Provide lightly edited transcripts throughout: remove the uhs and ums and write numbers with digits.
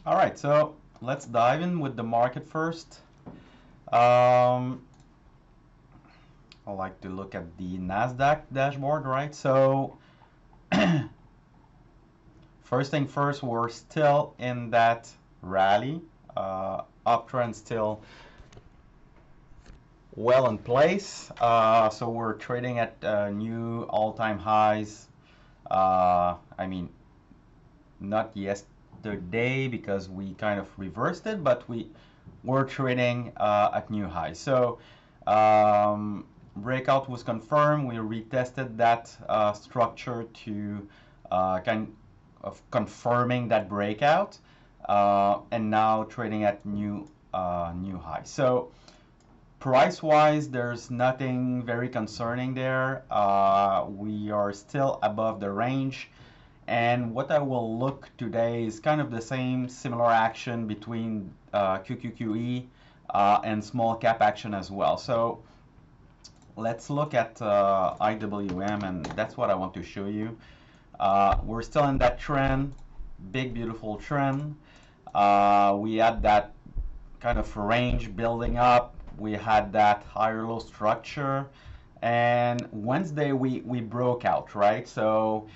All right, so let's dive in with the market first. Um, I like to look at the Nasdaq dashboard, right? So first thing first, we're still in that rally. Uptrend still well in place. So we're trading at new all-time highs. I mean, not yesterday because we kind of reversed it, but we were trading at new highs. So breakout was confirmed. We retested that structure to kind of confirming that breakout, and now trading at new high. So price wise, there's nothing very concerning there. We are still above the range. And what I will look today is kind of the same similar action between QQQE and small cap action as well. So let's look at IWM, and that's what I want to show you. We're still in that trend, big beautiful trend. We had that kind of range building up. We had that higher low structure, and Wednesday we broke out, right? So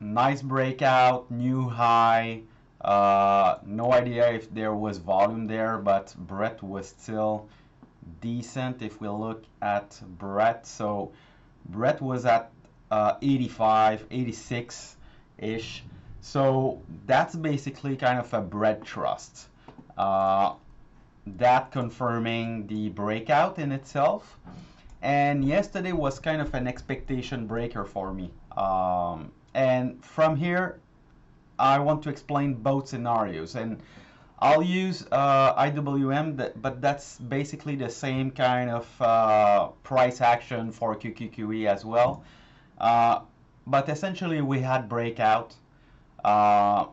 nice breakout, new high. No idea if there was volume there, but breadth was still decent if we look at breadth. So breadth was at 85, 86 ish. So that's basically kind of a bread trust. Uh, that confirming the breakout in itself. And yesterday was kind of an expectation breaker for me. And from here, I want to explain both scenarios. And I'll use IWM, but that's basically the same kind of price action for QQQE as well. Uh, but essentially, we had breakout. Uh,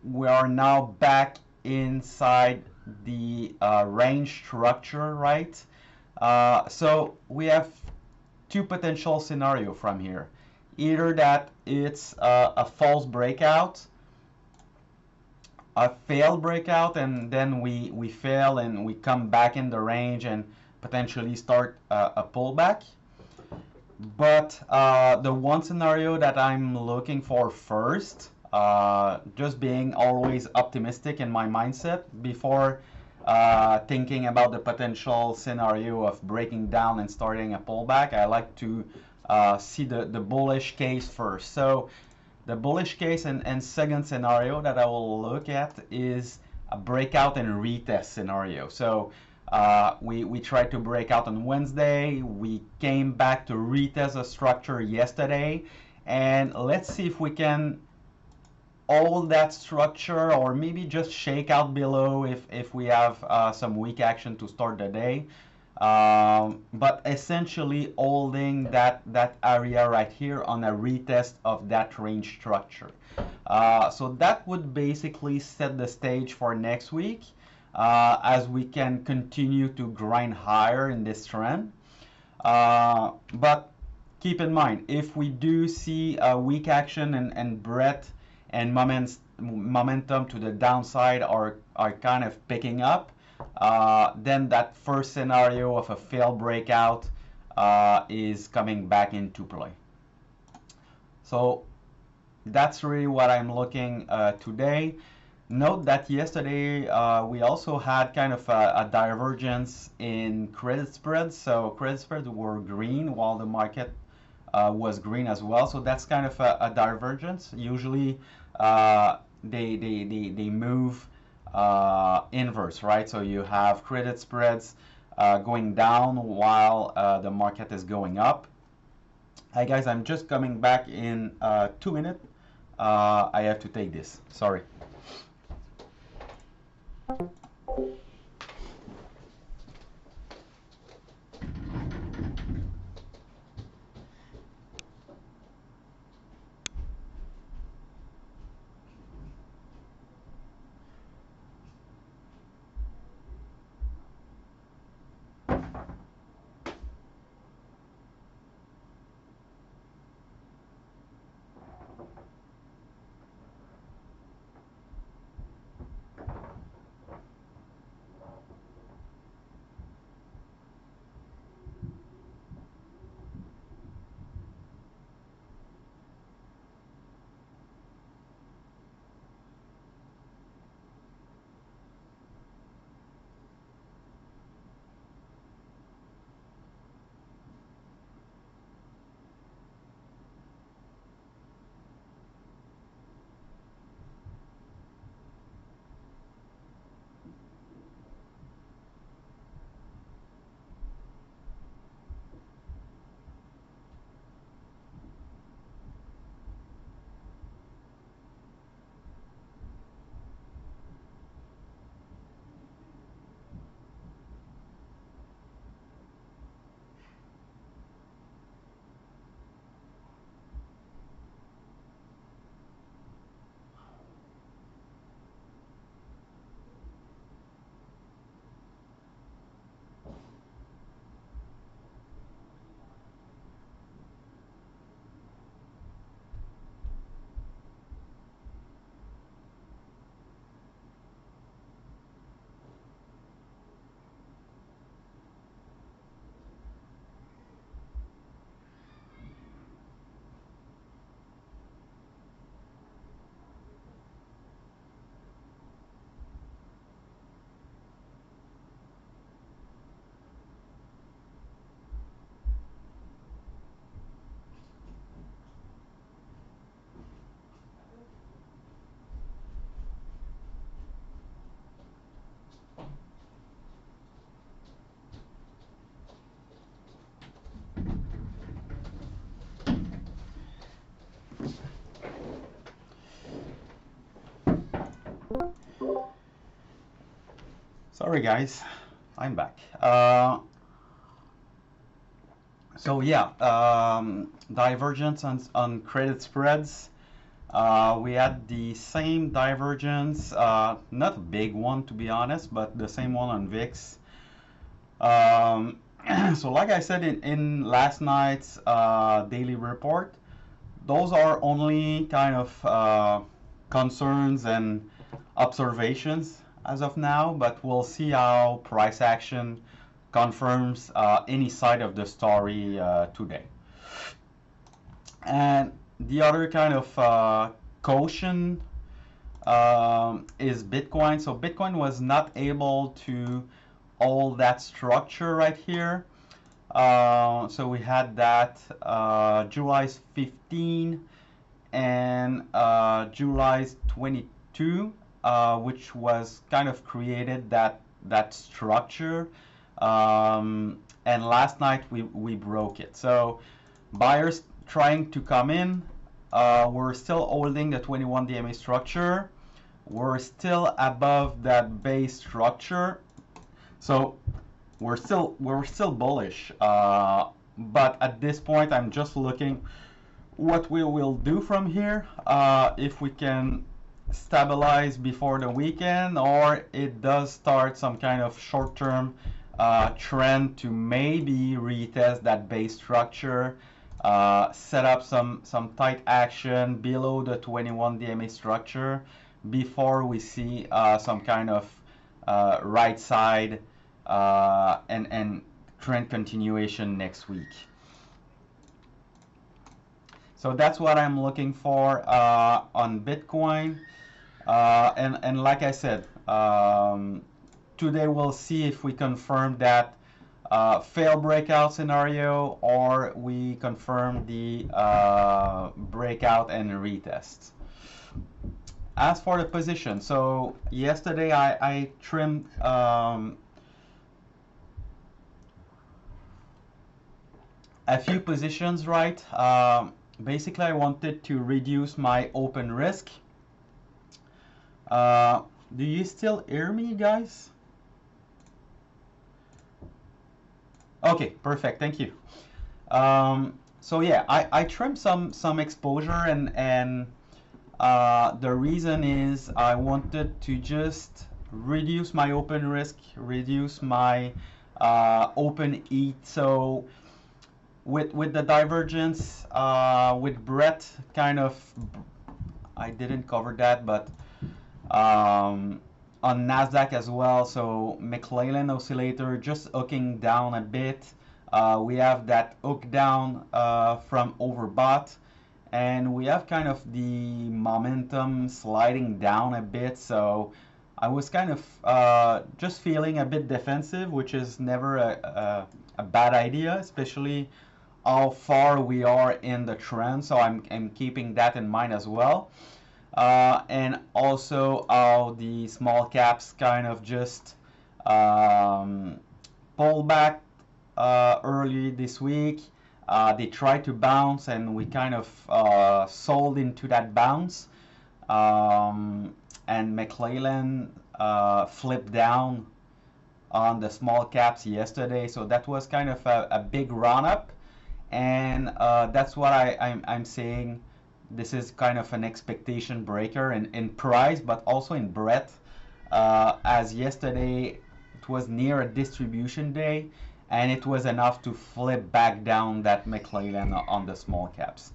we are now back inside the range structure, right? So we have two potential scenario from here. Either that it's a false breakout, a failed breakout, and then we fail and we come back in the range and potentially start a pullback. But the one scenario that I'm looking for first, just being always optimistic in my mindset before thinking about the potential scenario of breaking down and starting a pullback, I like to see the bullish case first. So the bullish case and second scenario that I will look at is a breakout and retest scenario. So we tried to break out on Wednesday. We came back to retest a structure yesterday. And let's see if we can hold that structure or maybe just shake out below if we have some weak action to start the day. But essentially holding that area right here on a retest of that range structure. So that would basically set the stage for next week as we can continue to grind higher in this trend. But keep in mind, if we do see a weak action and breadth and momentum to the downside are kind of picking up, then that first scenario of a failed breakout is coming back into play. So that's really what I'm looking today. Note that yesterday we also had kind of a divergence in credit spreads. So credit spreads were green while the market was green as well. So that's kind of a divergence. Usually they move inverse, right? So you have credit spreads going down while the market is going up. Hi guys, I'm just coming back in 2 minutes. I have to take this. Sorry. Sorry guys, I'm back. So yeah, divergence on credit spreads. We had the same divergence, not a big one to be honest, but the same one on VIX. Um, so like I said in last night's daily report, those are only kind of concerns and observations as of now, but we'll see how price action confirms any side of the story today. And the other kind of caution is Bitcoin. So Bitcoin was not able to hold that structure right here. So we had that July 15 and July 22, which was kind of created that structure. And last night we broke it. So buyers trying to come in. We're still holding the 21 DMA structure. We're still above that base structure. So we're still bullish. But at this point, I'm just looking what we will do from here. If we can stabilize before the weekend, or it does start some kind of short-term trend to maybe retest that base structure, set up some tight action below the 21 DMA structure before we see some kind of right side and trend continuation next week. So that's what I'm looking for on Bitcoin. And like I said, today we'll see if we confirm that fail breakout scenario, or we confirm the breakout and retest. As for the position, so yesterday I trimmed a few positions, right? Basically, I wanted to reduce my open risk. Do you still hear me, guys? Okay, perfect. Thank you. So yeah, I trimmed some exposure, and the reason is I wanted to just reduce my open risk, reduce my open ETH. So with the divergence, with Brett, kind of, I didn't cover that, but on Nasdaq as well. So McClellan oscillator just hooking down a bit. We have that hook down from overbought, and we have kind of the momentum sliding down a bit. So I was kind of just feeling a bit defensive, which is never a bad idea, especially how far we are in the trend. So I'm keeping that in mind as well. And also how the small caps kind of just pull back early this week. They tried to bounce, and we kind of sold into that bounce. And McClellan flipped down on the small caps yesterday, so that was kind of a big run up, and that's what I'm saying. This is kind of an expectation breaker in price, but also in breadth, as yesterday it was near a distribution day, and it was enough to flip back down that McClellan on the small caps.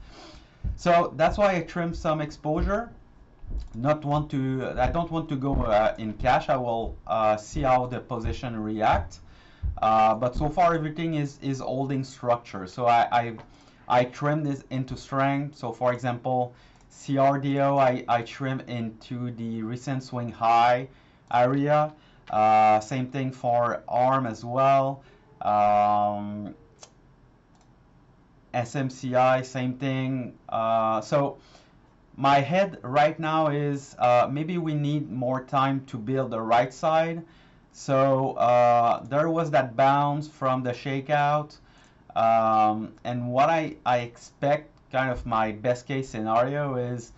So that's why I trimmed some exposure. I don't want to go in cash. I will see how the position react. But so far everything is holding structure. So I trimmed this into strength. So for example, CRDO, I trim into the recent swing high area. Same thing for ARM as well. SMCI, same thing. So my head right now is maybe we need more time to build the right side. So there was that bounce from the shakeout. And what I expect, kind of my best case scenario, is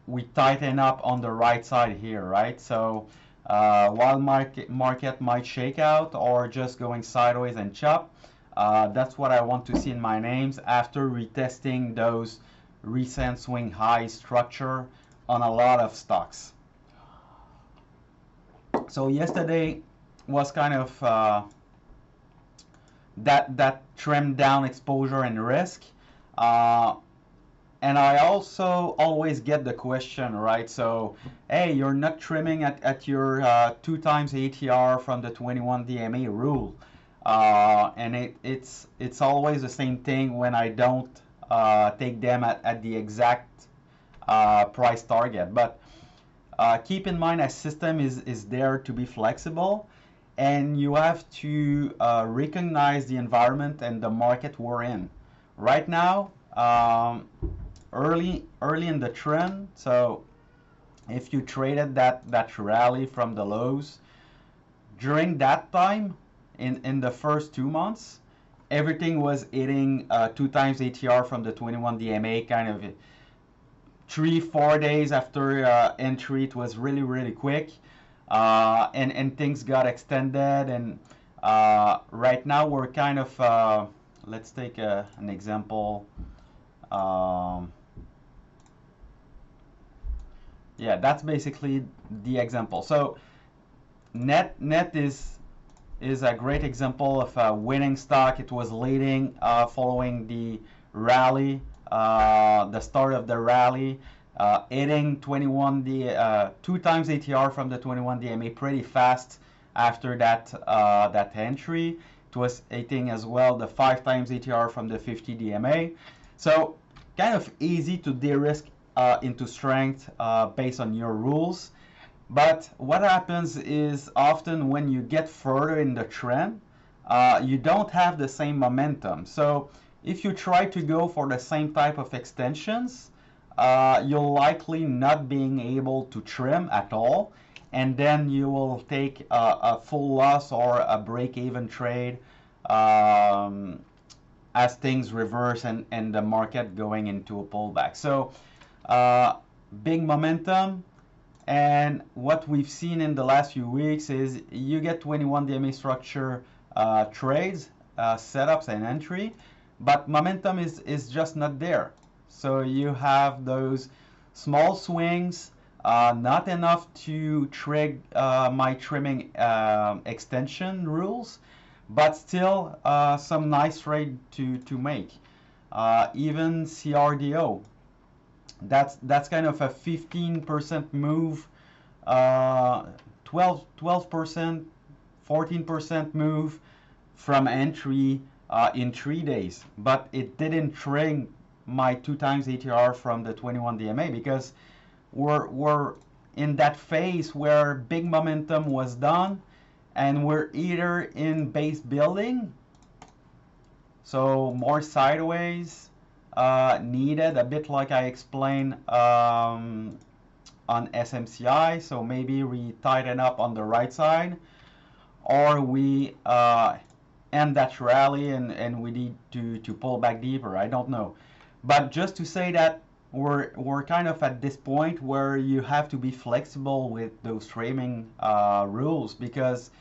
we tighten up on the right side here, right? So while market might shake out or just going sideways and chop. That's what I want to see in my names after retesting those recent swing high structure on a lot of stocks. So yesterday was kind of that trimmed down exposure and risk. And I also always get the question, right? So, hey, you're not trimming at your 2 times ATR from the 21 DMA rule. And it's always the same thing when I don't take them at the exact price target. But keep in mind, a system is there to be flexible, and you have to recognize the environment and the market we're in. Right now, early in the trend, so if you traded that rally from the lows, during that time, in the first 2 months, everything was hitting 2 times ATR from the 21 DMA kind of 3-4 days after entry. It was really quick, and things got extended, and right now we're kind of let's take an example. Yeah, that's basically the example. So net is a great example of a winning stock. It was leading following the rally, the start of the rally, hitting 21 2 times ATR from the 21 DMA pretty fast after that entry. It was hitting as well the 5 times ATR from the 50 DMA. So kind of easy to de-risk into strength based on your rules. But what happens is often when you get further in the trend, you don't have the same momentum. So if you try to go for the same type of extensions, you'll likely not being able to trim at all, and then you will take a full loss or a break-even trade as things reverse and the market going into a pullback. So big momentum. And what we've seen in the last few weeks is you get 21 DMA structure trades, setups, and entry, but momentum is just not there. So you have those small swings, not enough to trigger my trimming extension rules, but still some nice trade to make. Even CRDO. That's kind of a 15% move, 12%, 14% move from entry in 3 days. But it didn't trigger my 2 times ATR from the 21 DMA because we're in that phase where big momentum was done, and we're either in base building, so more sideways, needed, a bit like I explained on SMCI. So maybe we tighten up on the right side, or we end that rally and we need to pull back deeper. I don't know. But just to say that we're kind of at this point where you have to be flexible with those framing rules, because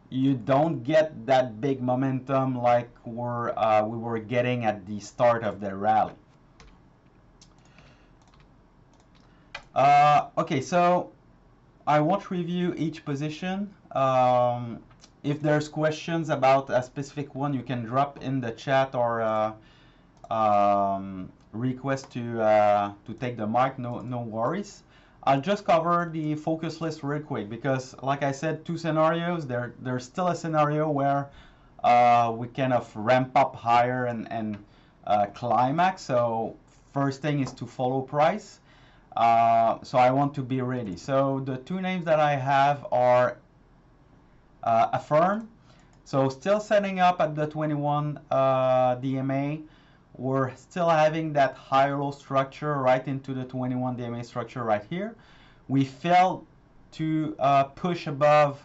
you don't get that big momentum like we were getting at the start of the rally. Okay, so I won't review each position. If there's questions about a specific one, you can drop in the chat or request to take the mic. No worries. I'll just cover the focus list real quick because, like I said, 2 scenarios. There's still a scenario where we kind of ramp up higher and climax. So first thing is to follow price. So I want to be ready. So the 2 names that I have are Affirm. So still setting up at the 21 DMA. We're still having that high-low structure right into the 21 DMA structure right here. We failed to push above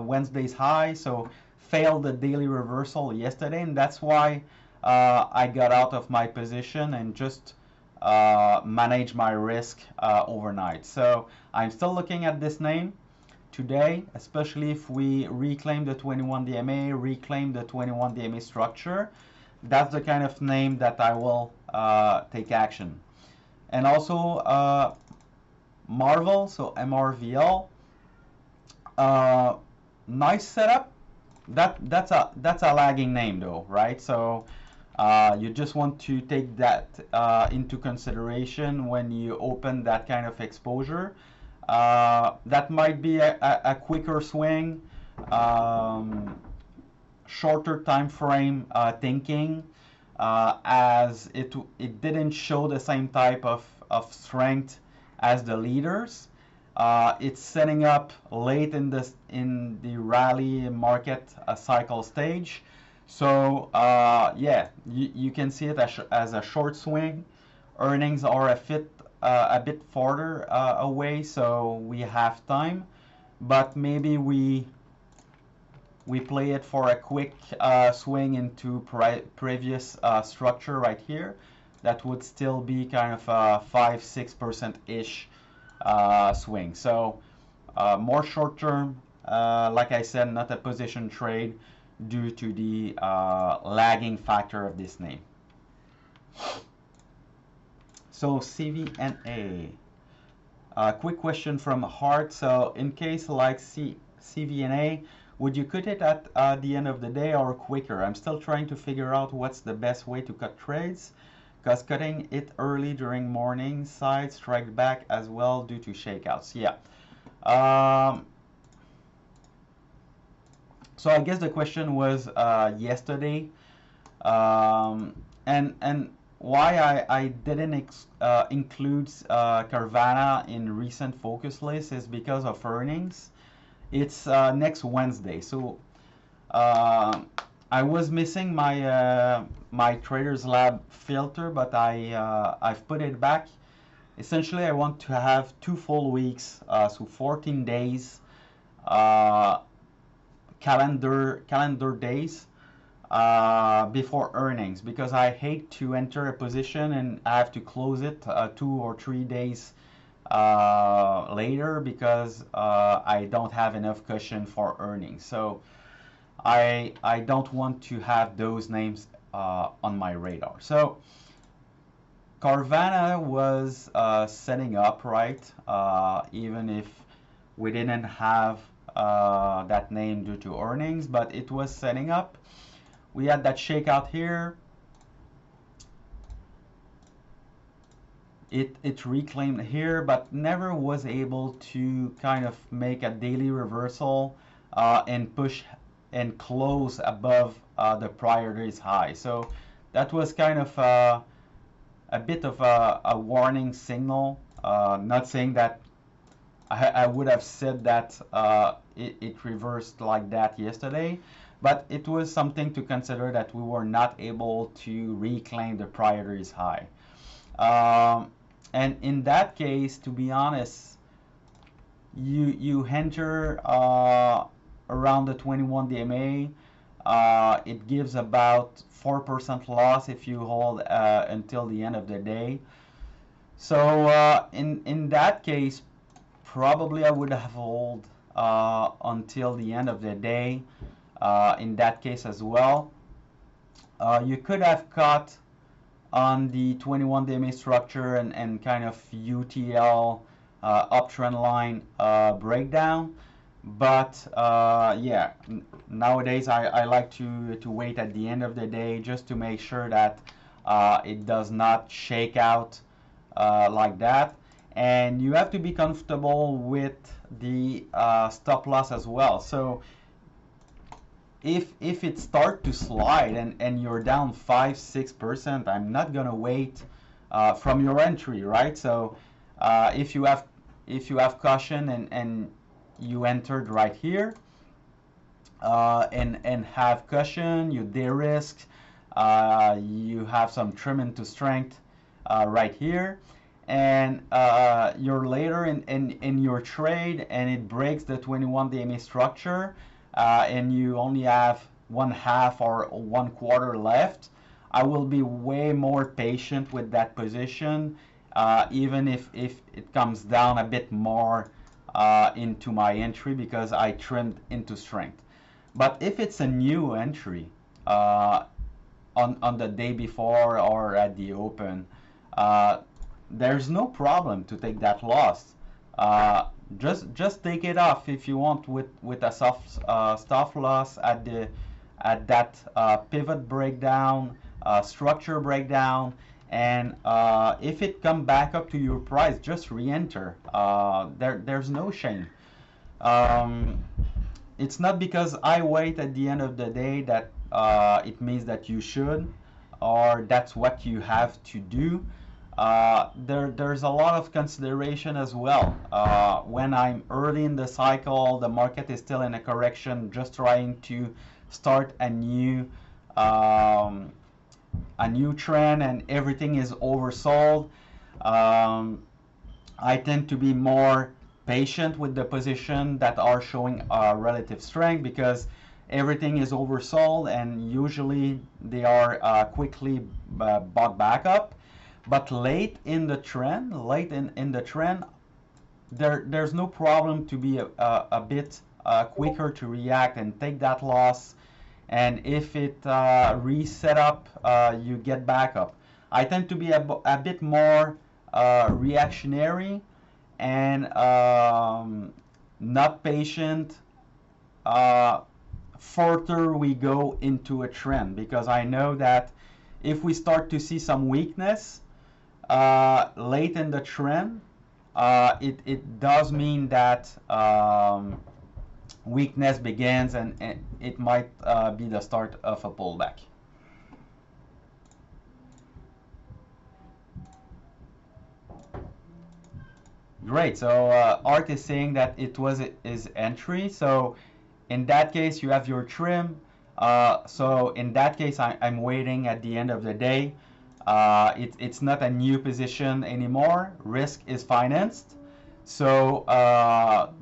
Wednesday's high, so failed the daily reversal yesterday, and that's why I got out of my position and just manage my risk overnight. So I'm still looking at this name. today, especially if we reclaim the 21 DMA, reclaim the 21 DMA structure. That's the kind of name that I will take action. And also Marvel, so MRVL, nice setup. That's a lagging name though, right? So you just want to take that into consideration when you open that kind of exposure. That might be a quicker swing, shorter time frame thinking, as it didn't show the same type of strength as the leaders. It's setting up late in the rally market cycle stage. So yeah, you can see it as a short swing. Earnings are a bit farther away, so we have time. But maybe we play it for a quick swing into previous structure right here. That would still be kind of a 5-6% ish swing. So more short term, like I said, not a position trade due to the lagging factor of this name. So CVNA. Quick question from Hart. So in case like CVNA, would you cut it at the end of the day or quicker? I'm still trying to figure out what's the best way to cut trades, because cutting it early during morning side strike back as well due to shakeouts. Yeah. So I guess the question was yesterday, and why I didn't include Carvana in recent focus list is because of earnings. It's next Wednesday, so I was missing my my Traders Lab filter, but I've put it back. Essentially, I want to have 2 full weeks, so 14 days, calendar days before earnings, because I hate to enter a position and I have to close it 2 or 3 days later because I don't have enough cushion for earnings. So I don't want to have those names on my radar. So Carvana was setting up, right? Even if we didn't have that name due to earnings, but it was setting up. We had that shakeout here. It reclaimed here, but never was able to kind of make a daily reversal and push and close above the prior day's high. So that was kind of a bit of a warning signal. Not saying that I would have said that it reversed like that yesterday, but it was something to consider that we were not able to reclaim the prior day's high. And in that case, to be honest, you enter around the 21 DMA. It gives about 4% loss if you hold until the end of the day. So in that case, probably I would have held until the end of the day. In that case as well, you could have cut on the 21 DMA structure and kind of UTL uptrend line breakdown. But yeah, nowadays I like to wait at the end of the day just to make sure that it does not shake out like that. And you have to be comfortable with the stop loss as well. So if it starts to slide and you're down 5-6%, I'm not gonna wait from your entry, right? So if you have caution and you entered right here and have cushion, you de-risk, you have some trim into strength right here, and you're later in your trade and it breaks the 21 DMA structure, and you only have 1/2 or 1/4 left, I will be way more patient with that position, even if it comes down a bit more into my entry because I trimmed into strength. But if it's a new entry on the day before or at the open, uh, there's no problem to take that loss. Just take it off if you want with a soft stop loss at that pivot breakdown, structure breakdown, and if it come back up to your price, just re-enter. There's no shame. Um, it's not because I wait at the end of the day that it means that you should or that's what you have to do. There's a lot of consideration as well. When I'm early in the cycle, the market is still in a correction, just trying to start um, a new trend, and everything is oversold. Um, I tend to be more patient with the position that are showing relative strength because everything is oversold and usually they are quickly bought back up. But late in the trend, there's no problem to be a bit quicker to react and take that loss. And if it reset up, you get back up. I tend to be a bit more reactionary and not patient further we go into a trend, because I know that if we start to see some weakness late in the trend, it does mean that weakness begins, and it might be the start of a pullback. Great. So Art is saying that it was his entry. So in that case, you have your trim. So in that case, I'm waiting at the end of the day. It's not a new position anymore. Risk is financed. So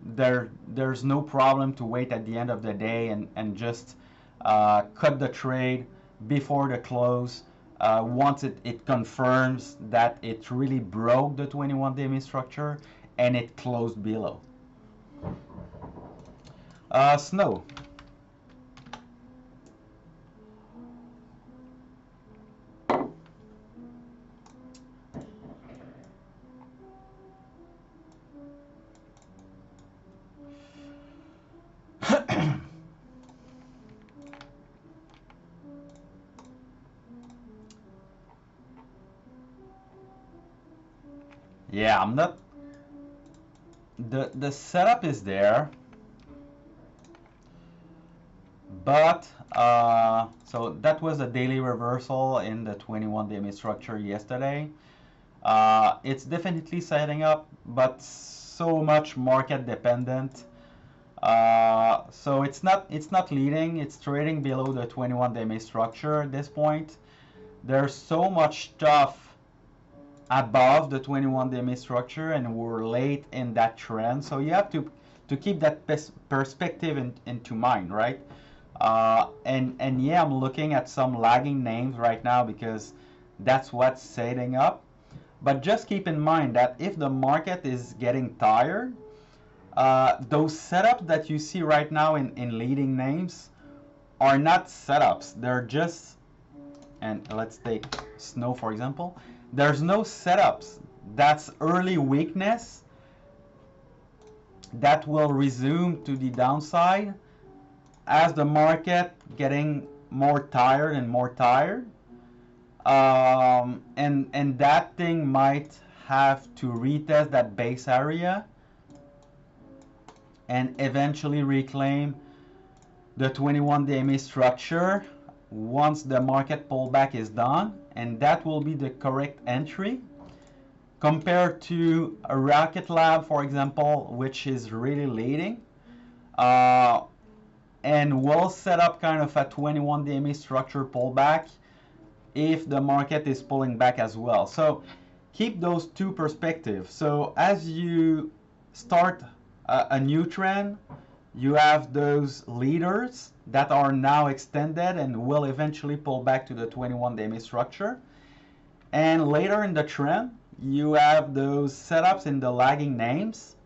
there's no problem to wait at the end of the day and just cut the trade before the close. Once it confirms that it really broke the 21-day MA structure and it closed below. Snow. Yeah, I'm not. The setup is there, but so that was a daily reversal in the 21-day MA structure yesterday. It's definitely setting up, but so much market dependent. So it's not leading. It's trading below the 21-day MA structure at this point. There's so much stuff above the 21-day MA structure, and we're late in that trend. So you have to keep that perspective into mind, right? And yeah, I'm looking at some lagging names right now because that's what's setting up. But just keep in mind that if the market is getting tired, those setups that you see right now in leading names are not setups. They're just, and let's take Snow for example. There's no setups. That's early weakness that will resume to the downside as the market getting more tired and more tired. And that thing might have to retest that base area and eventually reclaim the 21-day MA structure once the market pullback is done, and that will be the correct entry compared to a Rocket Lab, for example, which is really leading and will set up kind of a 21-day MA structure pullback if the market is pulling back as well. So keep those two perspectives. So as you start a new trend, you have those leaders that are now extended and will eventually pull back to the 21-day MA structure. And later in the trend, you have those setups in the lagging names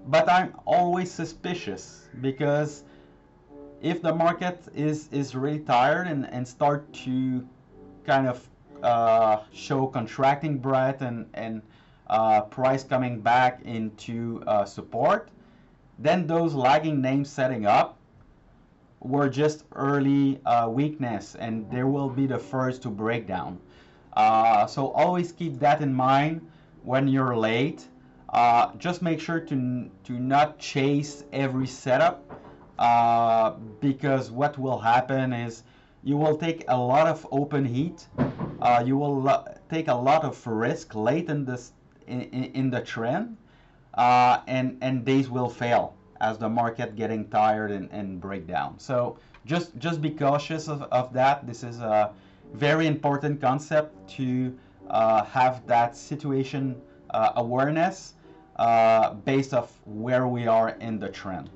but I'm always suspicious because if the market is really tired and start to kind of show contracting breadth and price coming back into support, then those lagging names setting up were just early weakness, and they will be the first to break down. So always keep that in mind when you're late. Just make sure to not chase every setup, because what will happen is you will take a lot of open heat. You will take a lot of risk late in this in the trend, and days will fail as the market getting tired and break down. So just be cautious of that. This is a very important concept to have that situation awareness based off where we are in the trend.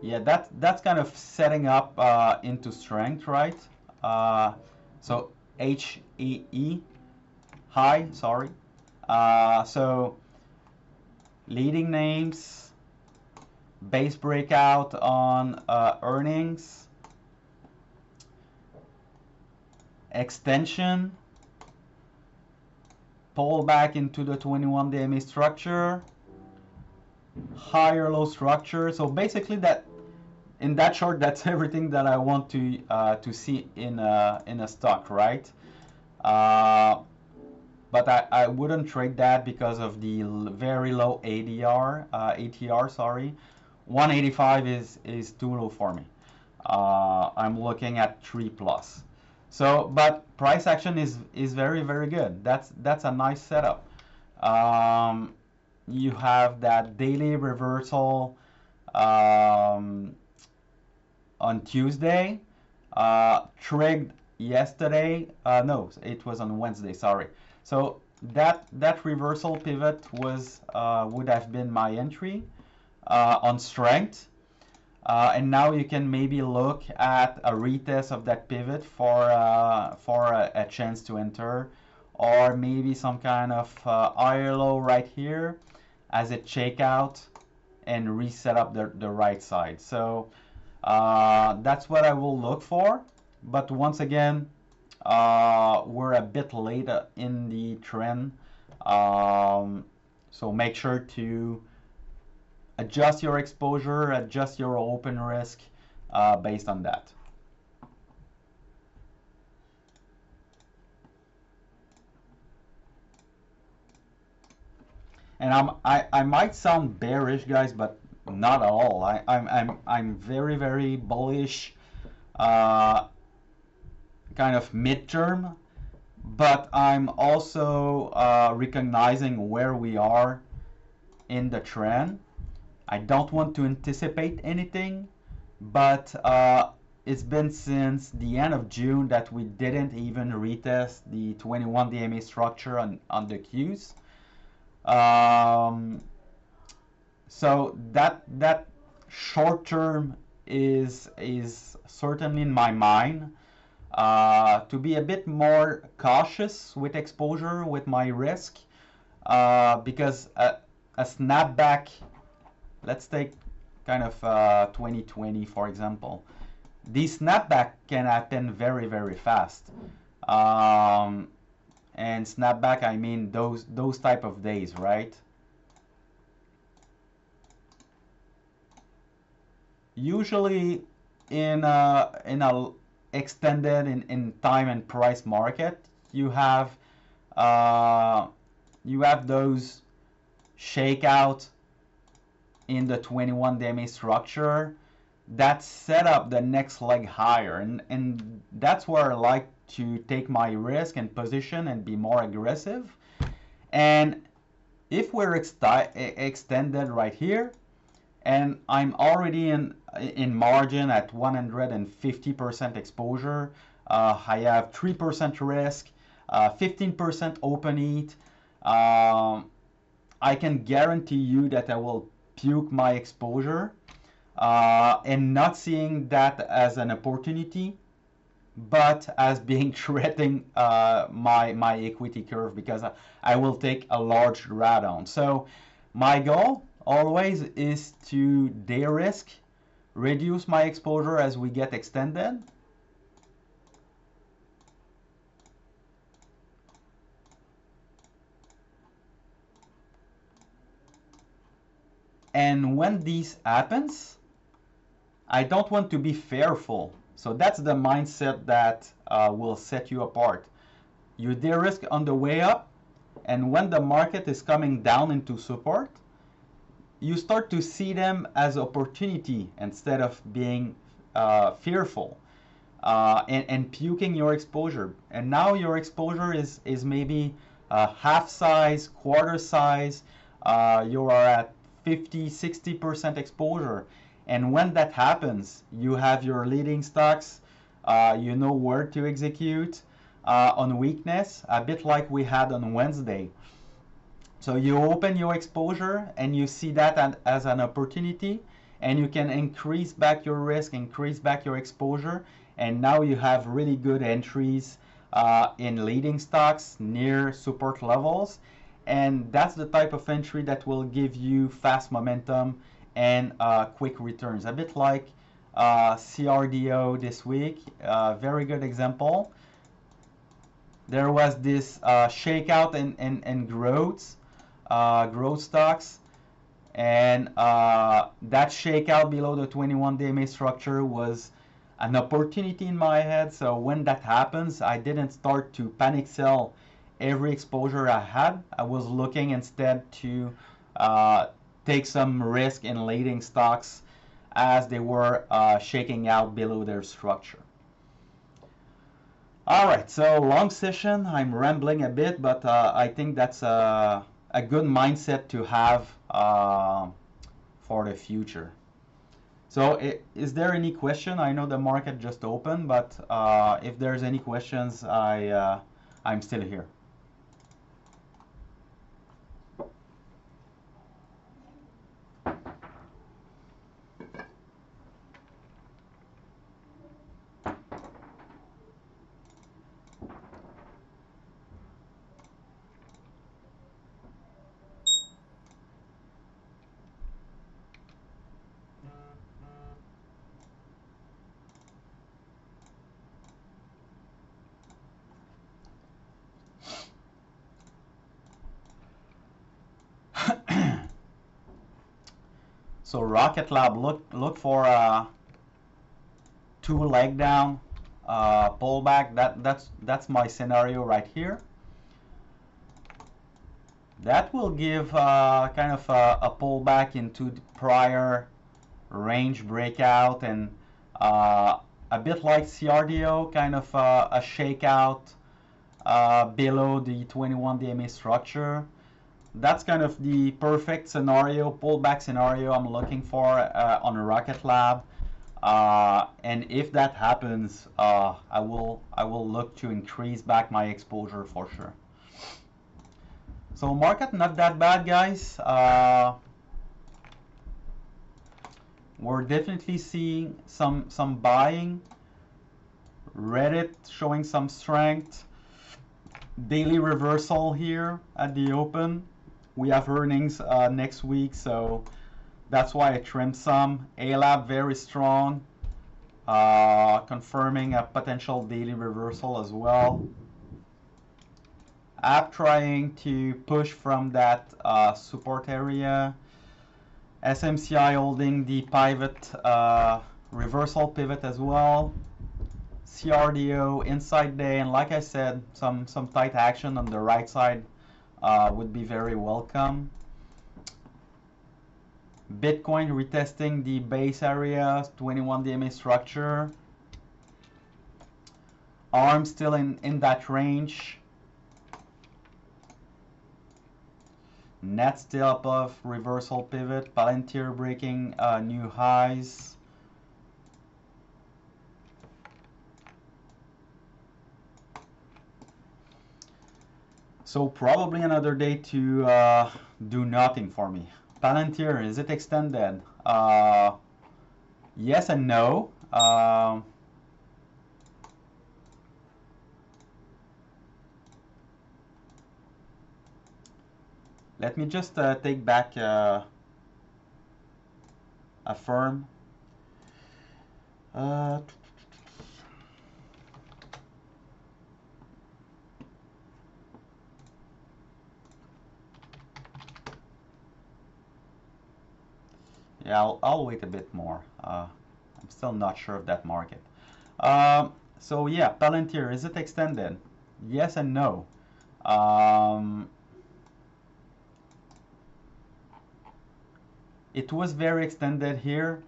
Yeah, that's kind of setting up into strength, right? Uh, so HEE, high, sorry. So leading names, base breakout on earnings, extension, pull back into the 21 DMA structure, higher low structure. So basically that in that chart, that's everything that I want to see in a stock, right? But I wouldn't trade that because of the very low ATR, sorry. 185 is too low for me. I'm looking at 3 plus. So, but price action is very very good. That's a nice setup. You have that daily reversal on Tuesday, trigged yesterday. No, it was on Wednesday. Sorry. So that reversal pivot was would have been my entry on strength. And now you can maybe look at a retest of that pivot for a chance to enter, or maybe some kind of higher low right here as it shake out and reset up the right side. So that's what I will look for. But once again, we're a bit late in the trend, so make sure to adjust your exposure, adjust your open risk based on that. And I might sound bearish, guys, but not at all. I'm very very bullish, kind of midterm, but I'm also recognizing where we are in the trend. I don't want to anticipate anything, but it's been since the end of June that we didn't even retest the 21 DMA structure on the Qs. So that short term is certainly in my mind, to be a bit more cautious with exposure with my risk, because a snapback, let's take kind of 2020 for example, the snapback can happen very very fast. And snapback, I mean those type of days, right? Usually in a extended in time and price market, uh, you have those shakeout in the 21 DMA structure that set up the next leg higher, and that's where I like to take my risk and position and be more aggressive. And if we're extended right here, and I'm already in margin at 150% exposure, I have 3% risk, 15% open heat. I can guarantee you that I will puke my exposure, and not seeing that as an opportunity, but as being threatening my equity curve because I will take a large drawdown. So my goal always is to de-risk, reduce my exposure as we get extended. And when this happens, I don't want to be fearful. So that's the mindset that will set you apart. You de-risk on the way up, and when the market is coming down into support, you start to see them as opportunity instead of being fearful and puking your exposure. And now your exposure is maybe half size, quarter size. You are at 50-60% exposure. And when that happens, you have your leading stocks. You know where to execute on weakness, a bit like we had on Wednesday. So you open your exposure and you see that as an opportunity, and you can increase back your risk, increase back your exposure, and now you have really good entries in leading stocks near support levels. And that's the type of entry that will give you fast momentum and quick returns. A bit like CRDO this week, very good example. There was this shakeout in growth stocks, and that shakeout below the 21-day MA structure was an opportunity in my head. So when that happens, I didn't start to panic sell every exposure I had. I was looking instead to take some risk in leading stocks as they were shaking out below their structure. All right, so long session. I'm rambling a bit, but I think that's a good mindset to have for the future. So is there any question? I know the market just opened, but if there's any questions, I'm still here. So Rocket Lab, look for a two leg down pullback. That's my scenario right here. That will give kind of a pullback into the prior range breakout, and a bit like CRDO, kind of a shakeout below the 21-day MA structure. That's kind of the perfect scenario, pullback scenario I'm looking for on a Rocket Lab. And if that happens, I will look to increase back my exposure for sure. So market not that bad, guys. We're definitely seeing some buying. Reddit showing some strength. Daily reversal here at the open. We have earnings next week, so that's why I trimmed some. A-Lab very strong, confirming a potential daily reversal as well. App trying to push from that support area. SMCI holding the pivot, reversal pivot as well. CRDO inside day, and like I said, some tight action on the right side would be very welcome. Bitcoin retesting the base area, 21-day MA structure. ARM still in that range. Net still above reversal pivot. Palantir breaking new highs. So probably another day to do nothing for me. Palantir, is it extended? Yes and no. Let me just take back Affirm. Yeah, I'll wait a bit more. I'm still not sure of that market. So yeah, Palantir, is it extended? Yes and no. It was very extended here.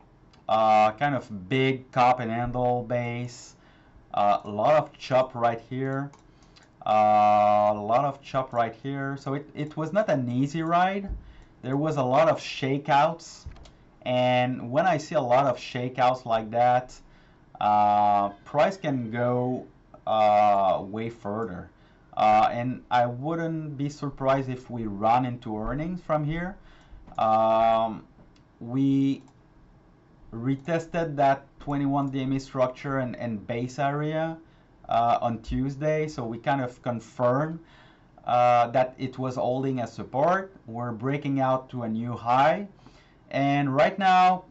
Kind of big cup and handle base. A lot of chop right here. A lot of chop right here. So it was not an easy ride. There was a lot of shakeouts. And when I see a lot of shakeouts like that, price can go way further. And I wouldn't be surprised if we run into earnings from here. We retested that 21 DMA structure and base area on Tuesday, so we kind of confirmed that it was holding as support. We're breaking out to a new high, and right now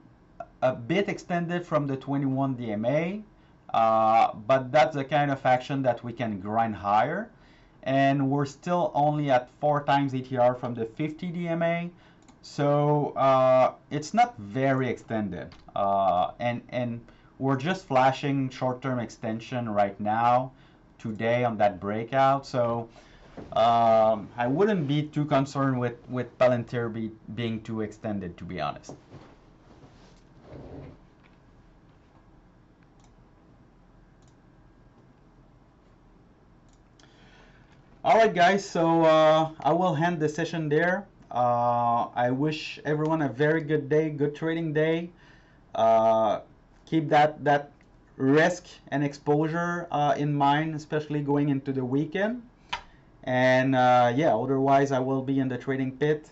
a bit extended from the 21 DMA, but that's the kind of action that we can grind higher. And we're still only at 4 times ATR from the 50 DMA, so it's not very extended, and we're just flashing short-term extension right now today on that breakout. So I wouldn't be too concerned with Palantir being too extended, to be honest. All right, guys. So I will end the session there. I wish everyone a very good day, good trading day. Keep that risk and exposure in mind, especially going into the weekend. And yeah, otherwise I will be in the trading pit.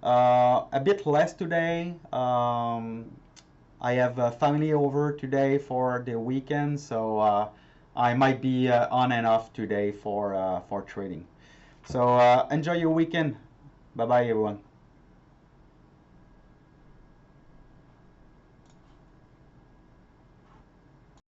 A bit less today. I have family over today for the weekend, so I might be on and off today for trading. So enjoy your weekend. Bye bye, everyone.